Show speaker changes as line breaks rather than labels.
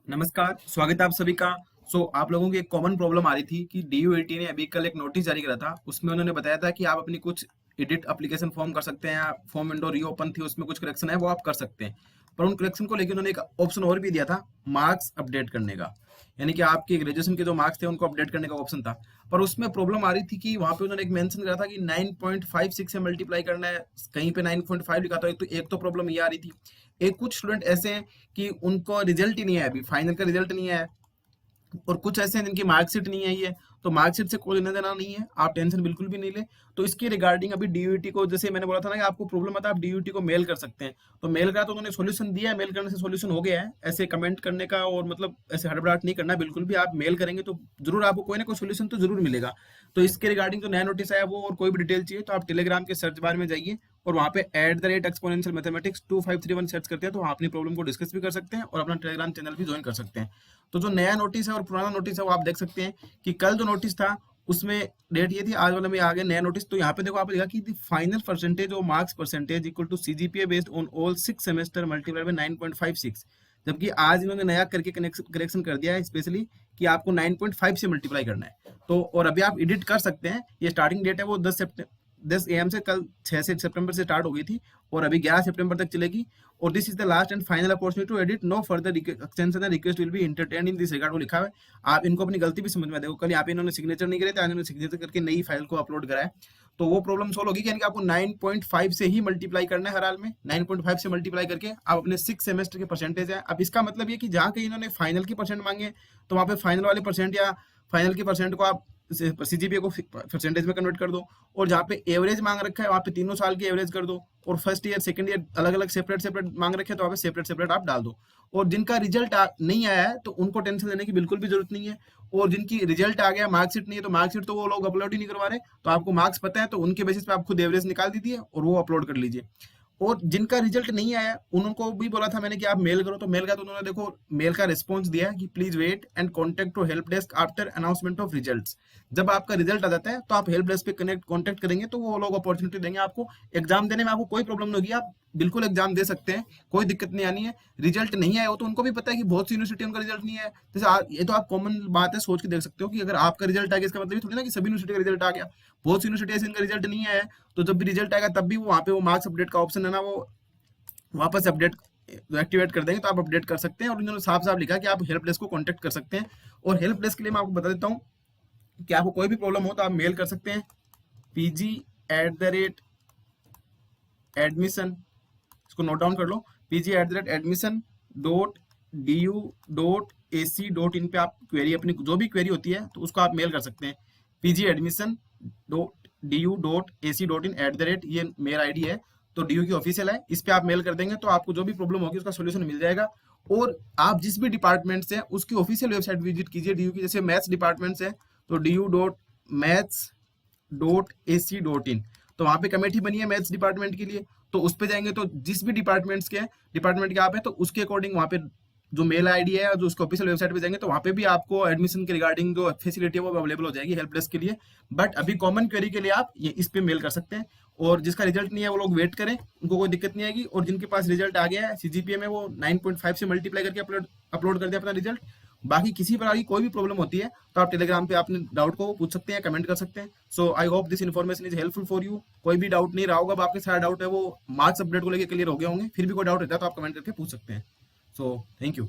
नमस्कार, स्वागत है आप सभी का। आप लोगों की एक कॉमन प्रॉब्लम आ रही थी कि डीयूएटी ने अभी कल एक नोटिस जारी करा था। उसमें उन्होंने बताया था कि आप अपनी कुछ एडिट एप्लीकेशन फॉर्म कर सकते हैं, या फॉर्म विंडो रीओपन थी, उसमें कुछ करेक्शन है वो आप कर सकते हैं। पर उन करेक्शन को लेकर उन्होंने एक ऑप्शन और भी दिया था, मार्क्स अपडेट करने का। यानी कि आपके ग्रेजुएशन के जो मार्क्स थे उनको अपडेट करने का ऑप्शन था। पर उसमें प्रॉब्लम आ रही थी कि वहां पे उन्होंने एक मेंशन करा था कि 9.56 से मल्टीप्लाई करना है, कहीं पे 9.5 लिखा था। एक तो प्रॉब्लम ये आ रही थी। एक कुछ स्टूडेंट ऐसे हैं कि उनको रिजल्ट ही नहीं है, अभी फाइनल का रिजल्ट नहीं है, और कुछ ऐसे हैं जिनकी मार्कशीट नहीं आई है। तो मार्कशीट से कोई लेना देना नहीं है, आप टेंशन बिल्कुल भी नहीं ले। तो इसके रिगार्डिंग अभी डीयूटी को, जैसे मैंने बोला था ना कि आपको प्रॉब्लम आता है, आप डीयूटी को मेल कर सकते हैं। तो मेल का तो उन्होंने सोल्यूशन दिया है, मेल करने से सोल्यूशन हो गया है। ऐसे कमेंट करने का और मतलब ऐसे हड़बड़ाहट नहीं करना बिल्कुल भी। आप मेल करेंगे तो जरूर आपको कोई ना कोई सोल्यूशन तो जरूर मिलेगा। तो इसके रिगार्डिंग जो नया नोटिस आया वो, और कोई भी डिटेल चाहिए तो आप टेलीग्राम के सर्च बार में जाइए और वहाँ पे @exponential mathematics 2531 सर्च करते हैं, तो आप अपनी प्रॉब्लम को डिस्कस भी कर सकते हैं और अपना टेलीग्राम चैनल भी ज्वाइन कर सकते हैं। तो जो नया नोटिस है और पुराना नोटिस है वो आप देख सकते हैं कि कल जो नोटिस था उसमें डेट ये थी, आज वाला में आ गया नया नोटिस। तो यहाँ पे देखो, आप लिखा कि द फाइनल परसेंटेज और marks percentage equal to CGPA based on all 6 semester multiplied by 9.56। जबकि आज इन्होंने नया करके करेक्शन कर दिया है स्पेशली कि आपको 9.5 से मल्टीप्लाई करना है। तो और अभी आप एडिट कर सकते हैं। ये स्टार्टिंग डेट है वो 10 AM से, कल 6 से सितंबर से स्टार्ट हो गई थी और अभी 11 सितंबर तक चलेगी। और this is the last and final opportunity to edit, no further extension and request will be entertained in this regard, वो लिखा है। आप इनको अपनी गलती भी समझ में, देखो कल यहाँ पे इन्होंने सिग्नेचर नहीं करे थे, आज इन्होंने सिग्नेचर करके नई फाइल को अपलोड करा है। तो वो प्रॉब्लम सोल्व होगी, यानी कि आपको 9.5 से ही मल्टीप्लाई करना है हर हाल में। 9.5 से मल्टीप्लाई करके आप अपने 6 सेमेस्टर के परसेंटेज है। अब इसका मतलब ये कि जहाँ कहीं इन्होंने फाइनल की परसेंट मांगे तो वहाँ पे फाइनल वाले परसेंट या फाइनल की परसेंट को आप सीजीपीए को परसेंटेज में कन्वर्ट कर दो। और जहाँ पे एवरेज मांग रखा है वहाँ पे तीनों साल की एवरेज कर दो। और फर्स्ट ईयर सेकंड ईयर अलग अलग सेपरेट सेपरेट मांग रखे हैं तो वहाँ पे सेपरेट सेपरेट आप डाल दो। और जिनका रिजल्ट नहीं आया है तो उनको टेंशन लेने की बिल्कुल भी जरूरत नहीं है। और जिनकी रिजल्ट आ गया, मार्कशीट नहीं है, तो मार्कशीट तो वो लोग अपलोड ही नहीं करवा रहे, तो आपको मार्क्स पता है तो उनके बेसिस पे आप खुद एवरेज निकाल दीजिए और वो अपलोड कर लीजिए। और जिनका रिजल्ट नहीं आया उनको भी बोला था मैंने कि आप मेल करो, तो मेल का तो उन्होंने देखो मेल का रिस्पॉन्स दिया है कि please wait and contact to help desk after announcement of results. जब आपका रिजल्ट आ जाता है तो आप हेल्प डेस्क पे कॉन्टेक्ट करेंगे तो वो लोग अपॉर्चुनिटी देंगे आपको। एग्जाम देने में आपको कोई प्रॉब्लम नहीं होगी, आप बिल्कुल एग्जाम दे सकते हैं, कोई दिक्कत नहीं आनी है। रिजल्ट नहीं आया हो तो उनको भी पता है कि बहुत सी यूनिवर्सिटी उनका रिजल्ट नहीं है। जैसे ये तो आप कॉमन बात है, सोच के देख सकते हो कि अगर आपका रिजल्ट आ गया इसका मतलब ये थोड़ी ना कि सभी यूनिवर्सिटी का रिजल्ट आ गया। बहुत सी यूनिवर्सिटी ऐसी इनका रिजल्ट नहीं आया है। तो जब भी रिजल्ट आएगा तब भी वो वहाँ पे वो मार्क्स अपडेट का ऑप्शन है ना, वो वापस अपडेट एक्टिवेट कर देंगे, तो आप अपडेट कर सकते हैं। और उन्होंने साफ साफ लिखा कि आप हेल्प डेस्क को कांटेक्ट कर सकते हैं। और हेल्प डेस्क के लिए मैं आपको बता देता हूँ कि आपको कोई भी प्रॉब्लम हो तो आप मेल कर सकते हैं, pg@admission, इसको नोट डाउन कर लो, pg@admission.du.ac.in पे आप क्वेरी, अपनी जो भी क्वेरी होती है तो उसको आप मेल कर सकते हैं। pg@admission.du.ac.in ये मेल आईडी है, तो डीयू की ऑफिशियल है, इस पे आप मेल कर देंगे तो आपको जो भी प्रॉब्लम होगी उसका सोल्यूशन मिल जाएगा। और आप जिस भी डिपार्टमेंट से उसकी ऑफिशियल वेबसाइट विजिट कीजिए डीयू की। जैसे मैथ्स डिपार्टमेंट से तो du.maths.ac.in, तो वहाँ पे कमेटी बनी है मैथ्स डिपार्टमेंट के लिए। तो उस पे जाएंगे तो जिस भी डिपार्टमेंट के आप है तो उसके अकॉर्डिंग वहाँ पे जो मेल आईडी है, जो उसके ऑफिशियल वेबसाइट पे जाएंगे तो वहाँ पे भी आपको एडमिशन के रिगार्डिंग जो फैसिलिटी है वो अवेलेबल हो जाएगी हेल्प डेस्क के लिए। बट अभी कॉमन क्वेरी के लिए आप ये इस पे मेल कर सकते हैं। और जिसका रिजल्ट नहीं है वो लोग वेट करें, उनको कोई दिक्कत नहीं आएगी। और जिनके पास रिजल्ट आ गया है सीजीपीए में, वो 9.5 से मल्टीप्लाई करके अपलोड कर दिया अपना रिजल्ट। बाकी किसी प्रकार की कोई भी प्रॉब्लम होती है तो आप टेलीग्राम पे अपने डाउट को पूछ सकते हैं, कमेंट कर सकते हैं। So I hope this information is helpful for you. कोई भी डाउट नहीं रहा होगा, अब आपके सारे डाउट है वो मार्क्स अपडेट को लेकर क्लियर हो गए होंगे। फिर भी कोई डाउट रहता है तो आप कमेंट करके पूछ सकते हैं। So thank you.